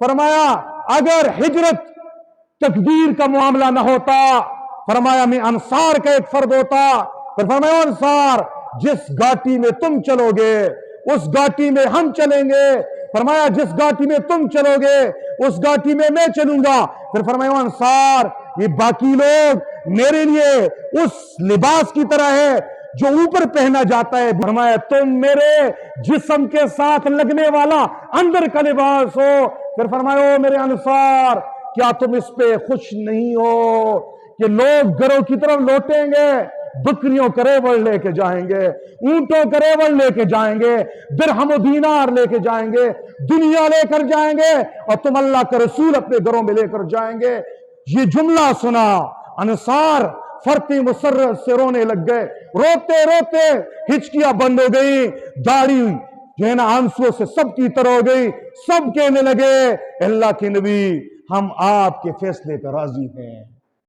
فرمایا اگر ہجرت تقدیر کا معاملہ نہ ہوتا، فرمایا میں انصار کا ایک فرد ہوتا. پھر فرمایا انصار جس گھاٹی میں تم چلو گے اس گھاٹی میں ہم چلیں گے. فرمایا جس گھاٹی میں تم چلو گے اس گھاٹی میں میں چلوں گا. پھر فرمایا انصار یہ باقی لوگ میرے لیے اس لباس کی طرح ہے جو اوپر پہنا جاتا ہے. فرمایا تم میرے جسم کے ساتھ لگنے والا اندر کا لباس ہو. پھر فرمایا میرے انصار کیا تم اس پہ خوش نہیں ہو کہ لوگ گھروں کی طرف لوٹیں گے، بکریوں کا ریوڑ لے کے جائیں گے، اونٹوں کا ریوڑ لے کے جائیں گے، درہم و دینار لے کے جائیں گے، دنیا لے کر جائیں گے، اور تم اللہ کا رسول اپنے گھروں میں لے کر جائیں گے. یہ جملہ سنا انصار فرتی مسرت سے رونے لگ گئے. روتے روتے ہچکیاں بند ہو گئی، داڑھی جو ہے نا آنسو سے سب کی طرح ہو گئی. سب کہنے لگے اللہ کے نبی ہم آپ کے فیصلے پر راضی ہیں.